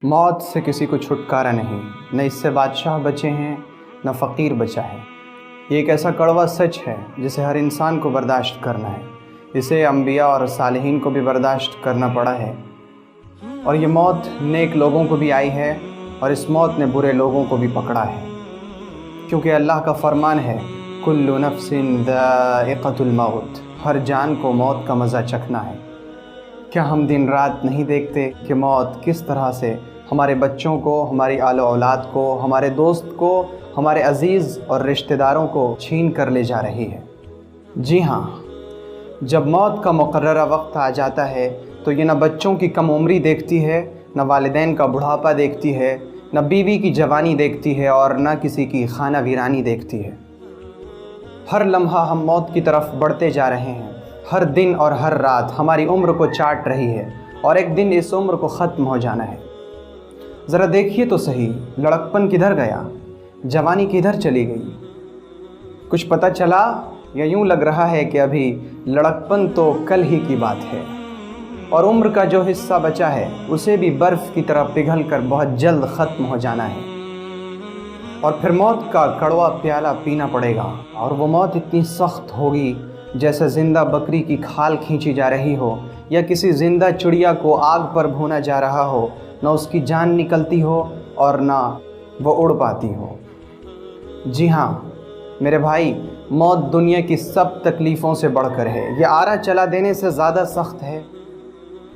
मौत से किसी को छुटकारा नहीं, न इससे बादशाह बचे हैं न फ़कीर बचा है। ये एक ऐसा कड़वा सच है जिसे हर इंसान को बर्दाश्त करना है। इसे अंबिया और सालिहीन को भी बर्दाश्त करना पड़ा है, और ये मौत नेक लोगों को भी आई है और इस मौत ने बुरे लोगों को भी पकड़ा है। क्योंकि अल्लाह का फरमान है, कुल्लु नफ्सिन ज़ाइक़तुल मौत, हर जान को मौत का मज़ा चखना है। क्या हम दिन रात नहीं देखते कि मौत किस तरह से हमारे बच्चों को, हमारी आलो औलाद को, हमारे दोस्त को, हमारे अज़ीज़ और रिश्तेदारों को छीन कर ले जा रही है। जी हाँ, जब मौत का मुकर्ररा वक्त आ जाता है तो ये न बच्चों की कम उम्री देखती है, न वालिदैन का बुढ़ापा देखती है, न बीवी की जवानी देखती है और न किसी की खाना वीरानी देखती है। हर लम्हा हम मौत की तरफ बढ़ते जा रहे हैं। हर दिन और हर रात हमारी उम्र को चाट रही है और एक दिन इस उम्र को ख़त्म हो जाना है। ज़रा देखिए तो सही, लड़कपन किधर गया, जवानी किधर चली गई। कुछ पता चला या यूँ लग रहा है कि अभी लड़कपन तो कल ही की बात है और उम्र का जो हिस्सा बचा है उसे भी बर्फ़ की तरह पिघल कर बहुत जल्द ख़त्म हो जाना है। और फिर मौत का कड़वा प्याला पीना पड़ेगा, और वो मौत इतनी सख्त होगी जैसे ज़िंदा बकरी की खाल खींची जा रही हो या किसी ज़िंदा चिड़िया को आग पर भूना जा रहा हो। न उसकी जान निकलती हो और ना वो उड़ पाती हो। जी हाँ मेरे भाई, मौत दुनिया की सब तकलीफ़ों से बढ़कर है। ये आरा चला देने से ज़्यादा सख्त है,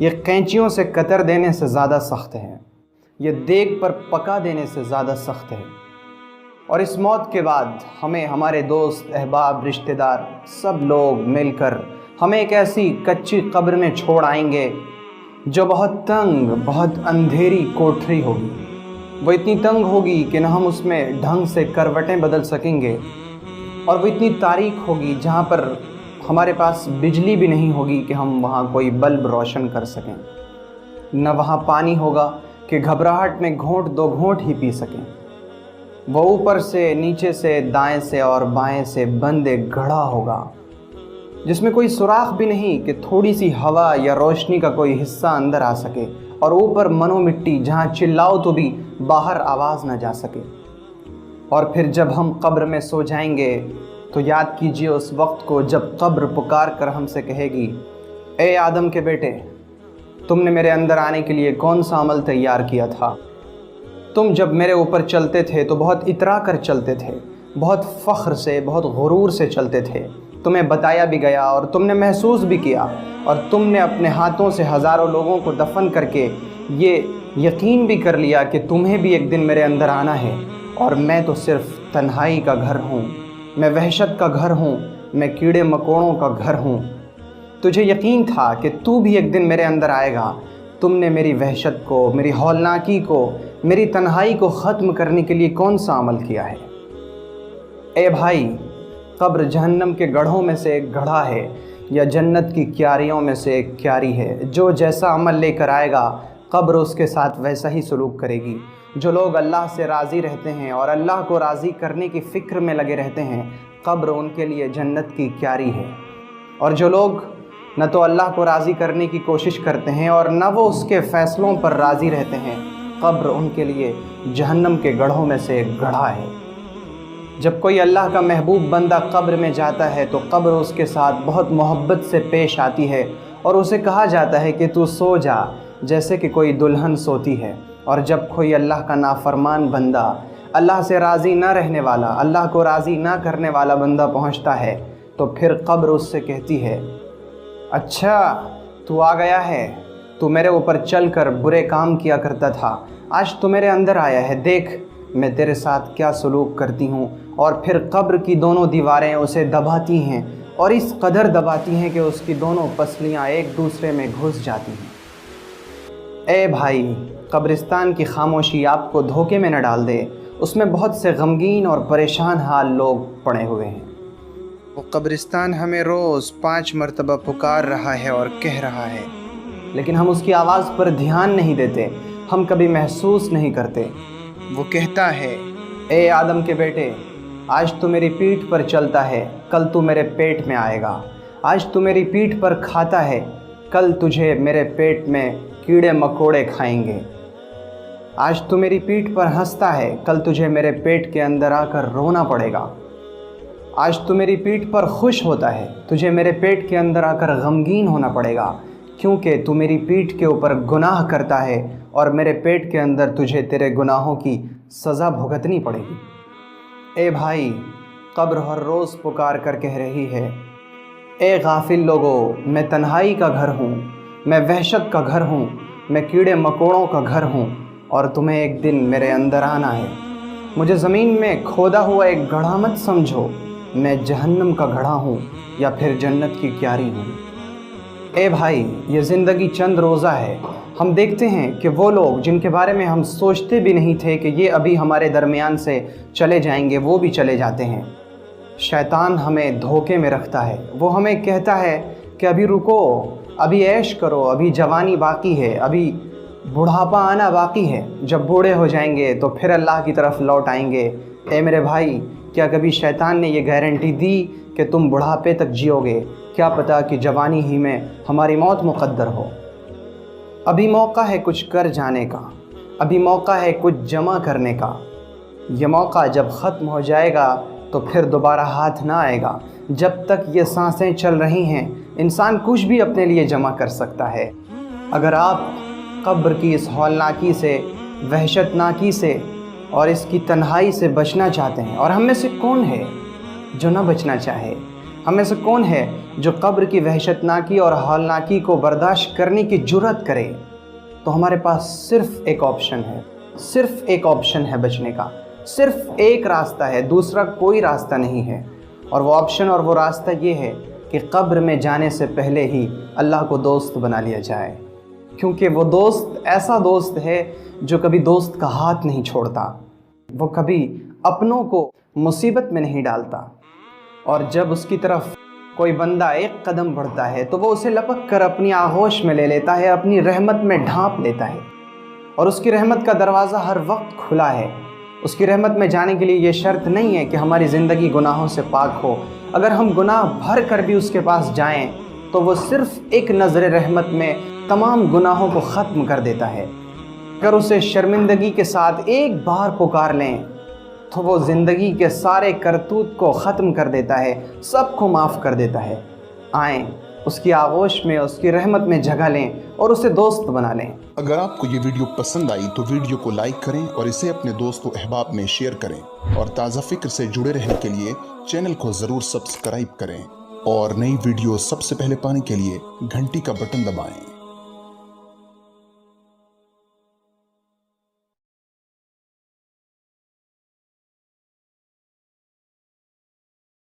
ये कैंचियों से कतर देने से ज़्यादा सख्त है, ये देग पर पका देने से ज़्यादा सख्त है। और इस मौत के बाद हमें हमारे दोस्त, अहबाब, रिश्तेदार सब लोग मिलकर हमें एक ऐसी कच्ची कब्र में छोड़ आएंगे जो बहुत तंग, बहुत अंधेरी कोठरी होगी। वो इतनी तंग होगी कि न हम उसमें ढंग से करवटें बदल सकेंगे, और वो इतनी तारीक होगी जहाँ पर हमारे पास बिजली भी नहीं होगी कि हम वहाँ कोई बल्ब रोशन कर सकें। न वहाँ पानी होगा कि घबराहट में घोंट दो घोंट ही पी सकें। वो ऊपर से, नीचे से, दाएं से और बाएं से बंद एक घड़ा होगा जिसमें कोई सुराख भी नहीं कि थोड़ी सी हवा या रोशनी का कोई हिस्सा अंदर आ सके, और ऊपर मनो मिट्टी जहाँ चिल्लाओ तो भी बाहर आवाज़ न जा सके। और फिर जब हम कब्र में सो जाएंगे तो याद कीजिए उस वक्त को जब कब्र पुकार कर हमसे कहेगी, ए आदम के बेटे, तुमने मेरे अंदर आने के लिए कौन सा अमल तैयार किया था। तुम जब मेरे ऊपर चलते थे तो बहुत इतरा कर चलते थे, बहुत फ़ख्र से, बहुत गुरूर से चलते थे। तुम्हें बताया भी गया और तुमने महसूस भी किया, और तुमने अपने हाथों से हज़ारों लोगों को दफन करके ये यकीन भी कर लिया कि तुम्हें भी एक दिन मेरे अंदर आना है। और मैं तो सिर्फ़ तन्हाई का घर हूँ, मैं वहशत का घर हूँ, मैं कीड़े मकोड़ों का घर हूँ। तुझे यकीन था कि तू भी एक दिन मेरे अंदर आएगा। तुमने मेरी वहशत को, मेरी हौलनाकी को, मेरी तन्हाई को ख़त्म करने के लिए कौन सा अमल किया है। ए भाई, कब्र जहन्नम के गढ़ों में से एक गढ़ा है या जन्नत की क्यारियों में से एक क्यारी है। जो जैसा अमल लेकर आएगा कब्र उसके साथ वैसा ही सलूक करेगी। जो लोग अल्लाह से राज़ी रहते हैं और अल्लाह को राज़ी करने की फ़िक्र में लगे रहते हैं, कब्र उनके लिए जन्नत की क्यारी है। और जो लोग न तो अल्लाह को राज़ी करने की कोशिश करते हैं और न वो उसके फ़ैसलों पर राज़ी रहते हैं, कब्र उनके लिए जहन्नम के गढ़ों में से एक गढ़ा है। जब कोई अल्लाह का महबूब बंदा कब्र में जाता है तो कब्र उसके साथ बहुत मोहब्बत से पेश आती है और उसे कहा जाता है कि तू सो जा, जैसे कि कोई दुल्हन सोती है। और जब कोई अल्लाह का नाफरमान बंदा, अल्लाह से राज़ी ना रहने वाला, अल्लाह को राज़ी ना करने वाला बंदा पहुँचता है तो फिर कब्र उससे कहती है, अच्छा तू आ गया है, तू मेरे ऊपर चल कर बुरे काम किया करता था, आज तू मेरे अंदर आया है, देख मैं तेरे साथ क्या सलूक करती हूँ। और फिर कब्र की दोनों दीवारें उसे दबाती हैं, और इस कदर दबाती हैं कि उसकी दोनों पसलियाँ एक दूसरे में घुस जाती हैं। ए भाई, कब्रिस्तान की खामोशी आपको धोखे में न डाल दे। उसमें बहुत से गमगीन और परेशान हाल लोग पड़े हुए हैं। वो कब्रिस्तान हमें रोज़ 5 मरतबा पुकार रहा है और कह रहा है, लेकिन हम उसकी आवाज़ पर ध्यान नहीं देते, हम कभी महसूस नहीं करते। वो कहता है, ए आदम के बेटे, आज तू मेरी पीठ पर चलता है, कल तू मेरे पेट में आएगा। आज तू मेरी पीठ पर खाता है, कल तुझे मेरे पेट में कीड़े मकोड़े खाएंगे। آج تو میری پیٹھ پر ہنستا ہے، کل تجھے میرے پیٹ کے اندر آ کر رونا پڑے گا۔ آج تو میری پیٹھ پر خوش ہوتا ہے، تجھے میرے پیٹ کے اندر آ کر غمگین ہونا پڑے گا، کیونکہ تو میری پیٹھ کے اوپر گناہ کرتا ہے اور میرے پیٹ کے اندر تجھے تیرے گناہوں کی سزا بھگتنی پڑے گی۔ اے بھائی، قبر ہر روز پکار کر کہہ رہی ہے، اے غافل لوگو، میں تنہائی کا گھر ہوں، میں وحشت کا گھر ہوں، میں کیڑے مکوڑوں کا گھر ہوں، اور تمہیں ایک دن میرے اندر آنا ہے۔ مجھے زمین میں کھودا ہوا ایک گڑھا مت سمجھو، میں جہنم کا گڑھا ہوں یا پھر جنت کی کیاری ہوں۔ اے بھائی، یہ زندگی چند روزہ ہے۔ ہم دیکھتے ہیں کہ وہ لوگ جن کے بارے میں ہم سوچتے بھی نہیں تھے کہ یہ ابھی ہمارے درمیان سے چلے جائیں گے، وہ بھی چلے جاتے ہیں۔ شیطان ہمیں دھوکے میں رکھتا ہے، وہ ہمیں کہتا ہے کہ ابھی رکو، ابھی عیش کرو، ابھی جوانی باقی ہے، ابھی بڑھاپا آنا باقی ہے، جب بوڑھے ہو جائیں گے تو پھر اللہ کی طرف لوٹ آئیں گے۔ اے میرے بھائی، کیا کبھی شیطان نے یہ گارنٹی دی کہ تم بڑھاپے تک جیو گے؟ کیا پتہ کہ جوانی ہی میں ہماری موت مقدر ہو۔ ابھی موقع ہے کچھ کر جانے کا، ابھی موقع ہے کچھ جمع کرنے کا۔ یہ موقع جب ختم ہو جائے گا تو پھر دوبارہ ہاتھ نہ آئے گا۔ جب تک یہ سانسیں چل رہی ہیں، انسان کچھ بھی اپنے لیے جمع کر سکتا ہے۔ اگر آپ قبر کی اس ہولناکی سے، وحشت ناکی سے اور اس کی تنہائی سے بچنا چاہتے ہیں، اور ہم میں سے کون ہے جو نہ بچنا چاہے؟ ہم میں سے کون ہے جو قبر کی وحشت ناکی اور ہولناکی کو برداشت کرنے کی جرأت کرے؟ تو ہمارے پاس صرف ایک آپشن ہے، صرف ایک آپشن ہے بچنے کا، صرف ایک راستہ ہے، دوسرا کوئی راستہ نہیں ہے۔ اور وہ آپشن اور وہ راستہ یہ ہے کہ قبر میں جانے سے پہلے ہی اللہ کو دوست بنا لیا جائے، کیونکہ وہ دوست ایسا دوست ہے جو کبھی دوست کا ہاتھ نہیں چھوڑتا، وہ کبھی اپنوں کو مصیبت میں نہیں ڈالتا، اور جب اس کی طرف کوئی بندہ ایک قدم بڑھتا ہے تو وہ اسے لپک کر اپنی آغوش میں لے لیتا ہے، اپنی رحمت میں ڈھانپ لیتا ہے، اور اس کی رحمت کا دروازہ ہر وقت کھلا ہے۔ اس کی رحمت میں جانے کے لیے یہ شرط نہیں ہے کہ ہماری زندگی گناہوں سے پاک ہو۔ اگر ہم گناہ بھر کر بھی اس کے پاس جائیں تو وہ صرف ایک نظر رحمت میں تمام گناہوں کو ختم کر دیتا ہے۔ اگر اسے شرمندگی کے ساتھ ایک بار پکار لیں تو وہ زندگی کے سارے کرتوت کو ختم کر دیتا ہے، سب کو معاف کر دیتا ہے۔ آئیں، اس کی آغوش میں، اس کی رحمت میں جگہ لیں اور اسے دوست بنا لیں۔ اگر آپ کو یہ ویڈیو پسند آئی تو ویڈیو کو لائک کریں اور اسے اپنے دوست و احباب میں شیئر کریں، اور تازہ فکر سے جڑے رہنے کے لیے چینل کو ضرور سبسکرائب کریں، اور نئی ویڈیو سب سے پہلے پانے کے لیے گھنٹی کا بٹن دبائیں۔